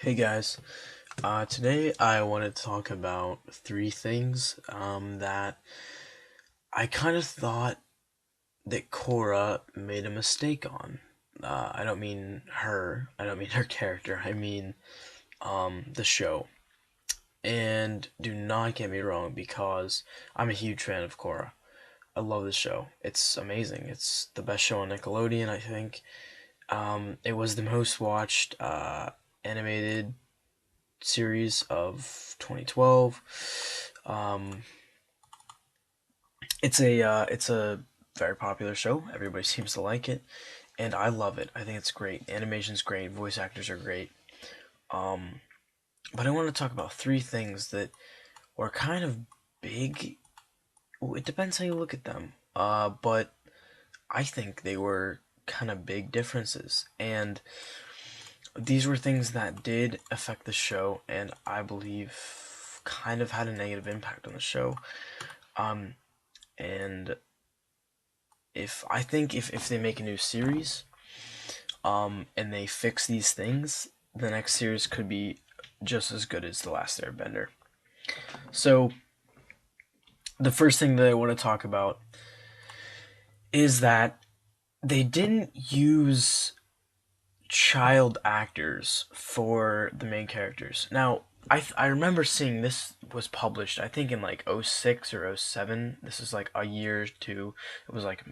Hey guys, today I want to talk about three things that I kind of thought that Korra made a mistake on. I don't mean her, I don't mean her character, I mean the show. And do not get me wrong because I'm a huge fan of Korra. I love the show. It's amazing. It's the best show on Nickelodeon, I think. It was the most watched animated series of 2012. Um, it's a very popular show. Everybody seems to like it, and I love it. I think it's great. Animation's great. Voice actors are great. Um, but I want to talk about three things that were kind of big. It depends how you look at them. But I think they were kind of big differences, and these were things that did affect the show, and I believe kind of had a negative impact on the show. Um, and if I think if they make a new series, and they fix these things, the next series could be just as good as the Last Airbender. So the first thing that I want to talk about is that they didn't use child actors for the main characters. Now, I remember seeing this was published, I think in like '06 or '07. This is like a year to, it was like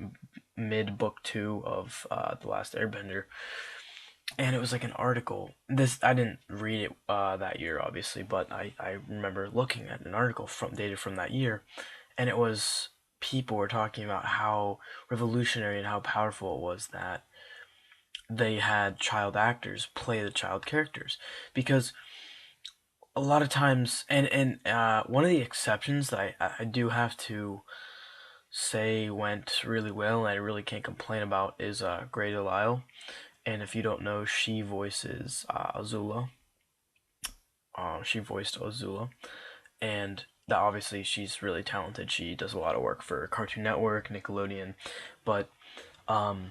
mid book two of The Last Airbender. And it was like an article. This I didn't read it that year, obviously, but I remember looking at an article from dated from that year, and it was people were talking about how revolutionary and how powerful it was that they had child actors play the child characters, because a lot of times, and one of the exceptions that I do have to say went really well and I really can't complain about is Grey Delisle. And if you don't know, she voices Azula. She voiced Azula, and that obviously she's really talented. She does a lot of work for Cartoon Network, Nickelodeon, but um,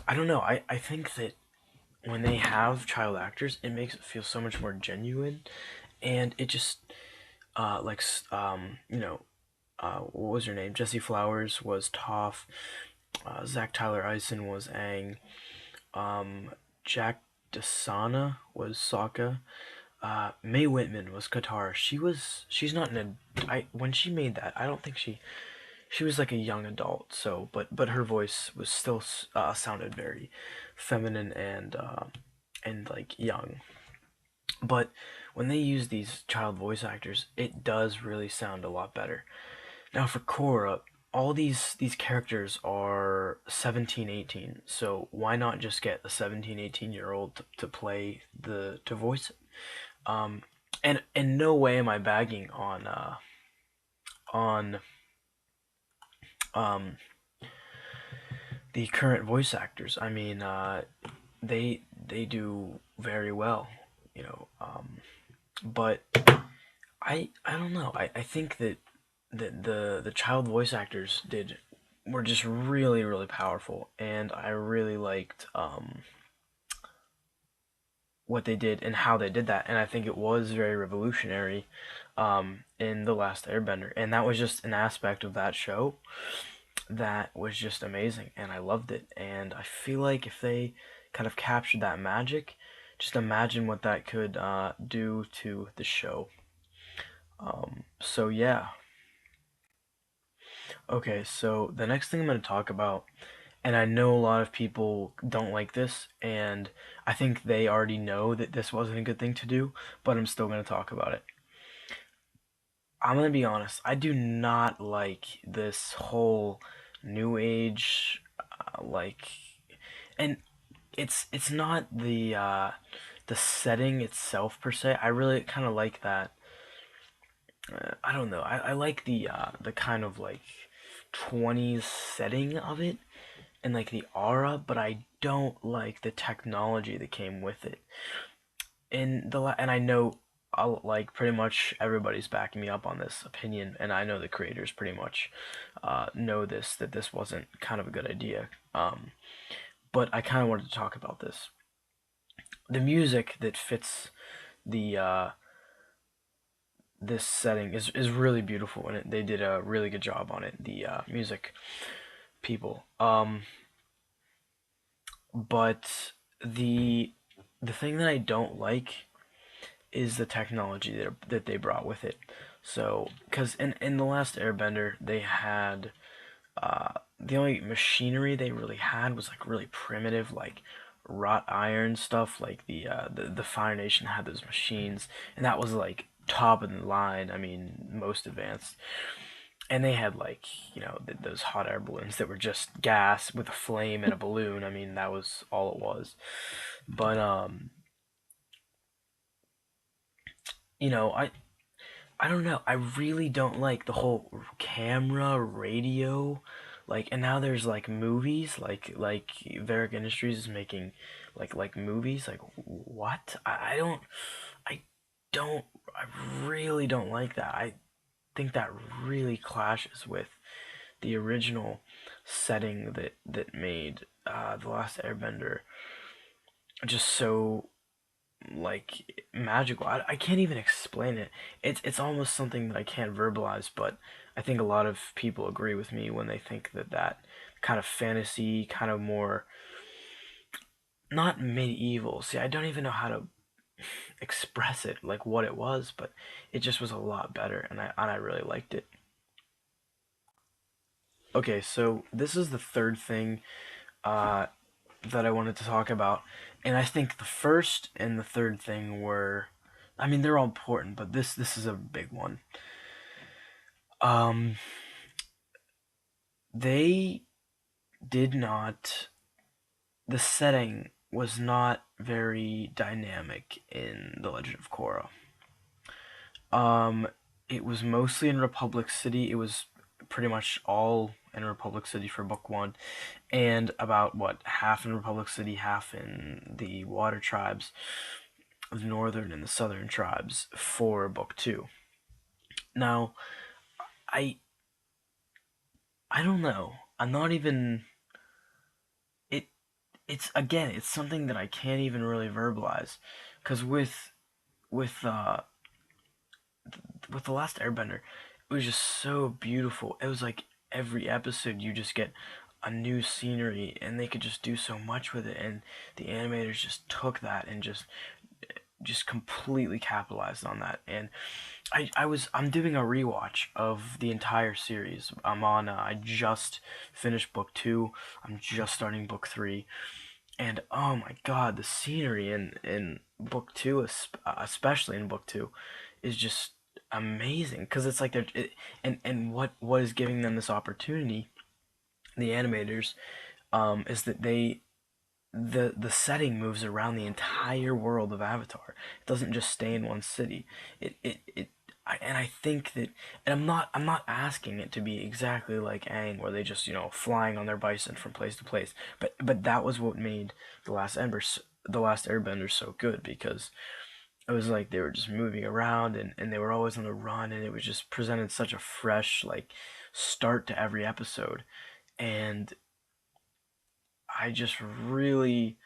I don't know. I think that when they have child actors, it makes it feel so much more genuine, and it just like what was her name? Jessie Flowers was Toph. Zach Tyler Eisen was Aang. Um, Jack Desana was Sokka. Mae Whitman was Katara. She's not when she made that, I don't think she was like a young adult. So, but her voice was still sounded very feminine and like young. But when they use these child voice actors, it does really sound a lot better. Now for Korra, all these characters are 17, 18. So why not just get a 17, 18-year-old to play to voice it? And in no way am I bagging on um the current voice actors. I mean, they do very well, you know. But I don't know. I think that the child voice actors did were just really powerful, and I really liked what they did and how they did that, and I think it was very revolutionary in The Last Airbender, and that was just an aspect of that show that was just amazing, and I loved it, and I feel like if they kind of captured that magic, just imagine what that could do to the show. So yeah. Okay, so the next thing I'm going to talk about, and I know a lot of people don't like this, and I think they already know that this wasn't a good thing to do, but I'm still going to talk about it. I'm going to be honest, I do not like this whole new age, like, and it's not the setting itself per se. I really kind of like that. I don't know. I like the kind of like 20s setting of it and like the aura, but I don't like the technology that came with it. And I know like pretty much everybody's backing me up on this opinion, and I know the creators pretty much know this that this wasn't kind of a good idea. But I kind of wanted to talk about this. The music that fits the this setting is really beautiful, and they did a really good job on it. The music people. But the the thing that I don't like is the technology that they brought with it. So, because in the last Airbender, they had the only machinery they really had was like really primitive, like wrought iron stuff. Like the Fire Nation had those machines, and that was like top of the line. I mean, most advanced. And they had like those hot air balloons that were just gas with a flame and a balloon. I mean, that was all it was. But you know, I don't know. I really don't like the whole camera, radio, like, and now there's like movies, like Varric Industries is making like movies. Like, what? I don't, I really don't like that. I think that really clashes with the original setting that made the Last Airbender just so like magical. I can't even explain it. It's almost something that I can't verbalize, but I think a lot of people agree with me when they think that that kind of fantasy, kind of more not medieval. See, I don't even know how to express it, like what it was, but it just was a lot better, and I really liked it. Okay, so this is the third thing uh, that I wanted to talk about, and I think the first and the third thing were, I mean, they're all important, but this is a big one. Um, they did not. The setting was not very dynamic in The Legend of Korra. Um, it was mostly in Republic City. It was pretty much all in Republic City for book one, and about what half in Republic City, half in the Water Tribes, the Northern and the Southern tribes for book two. Now, I I don't know. I'm not even it. It's again. It's something that I can't even really verbalize, because with uh with the Last Airbender, it was just so beautiful. It was like every episode you just get a new scenery, and they could just do so much with it, and the animators just took that and just completely capitalized on that. And I'm doing a rewatch of the entire series. I just finished book two. I'm just starting book three, and oh my god, the scenery in book two, especially in book two, is just amazing, because it's like and what is giving them this opportunity, the animators, is that the setting moves around the entire world of Avatar. It doesn't just stay in one city. And I think that, and I'm not asking it to be exactly like Aang, where they just flying on their bison from place to place. But that was what made the Last Airbender so good, because it was like they were just moving around, and they were always on the run, and it was just presented such a fresh like start to every episode. And I just really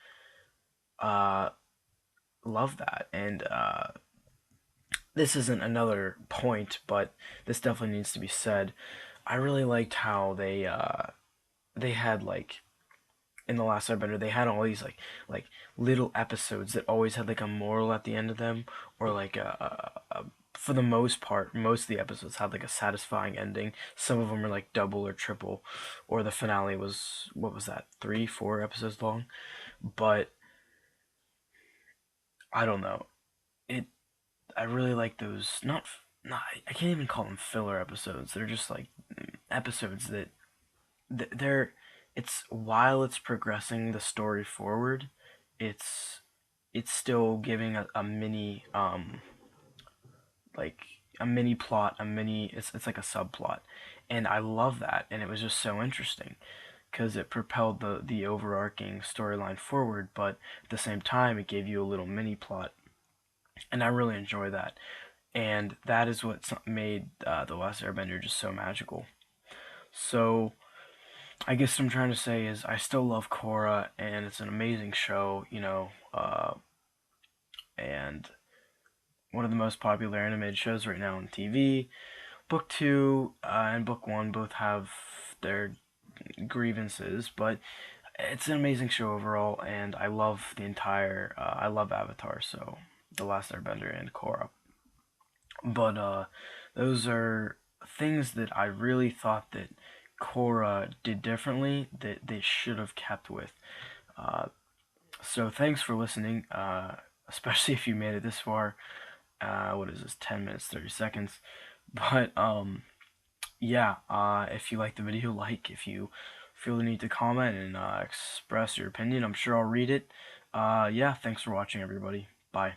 uh love that. And this isn't another point, but this definitely needs to be said. I really liked how they had like in the Last Airbender, they had all these like little episodes that always had like a moral at the end of them, or like for the most part, most of the episodes had like a satisfying ending. Some of them were like double or triple, or the finale was, what was that, 3, 4 episodes long. But I don't know. It I really like those. Not I can't even call them filler episodes. They're just like episodes that they're it's while it's progressing the story forward, it's it's still giving a mini like a mini plot, a mini it's like a subplot. And I love that, and it was just so interesting because it propelled the overarching storyline forward, but at the same time it gave you a little mini plot, and I really enjoy that. And that is what made the Last Airbender just so magical. So I guess what I'm trying to say is I still love Korra, and it's an amazing show, and one of the most popular animated shows right now on TV. Book 2 and Book 1 both have their grievances, but it's an amazing show overall, and I love the entire. I love Avatar, so The Last Airbender and Korra. But those are things that I really thought that Korra did differently that they should have kept with. Uh, so thanks for listening, especially if you made it this far. What is this? 10 minutes, 30 seconds. But yeah. If you like the video, like. If you feel the need to comment and express your opinion, I'm sure I'll read it. Yeah. Thanks for watching, everybody. Bye.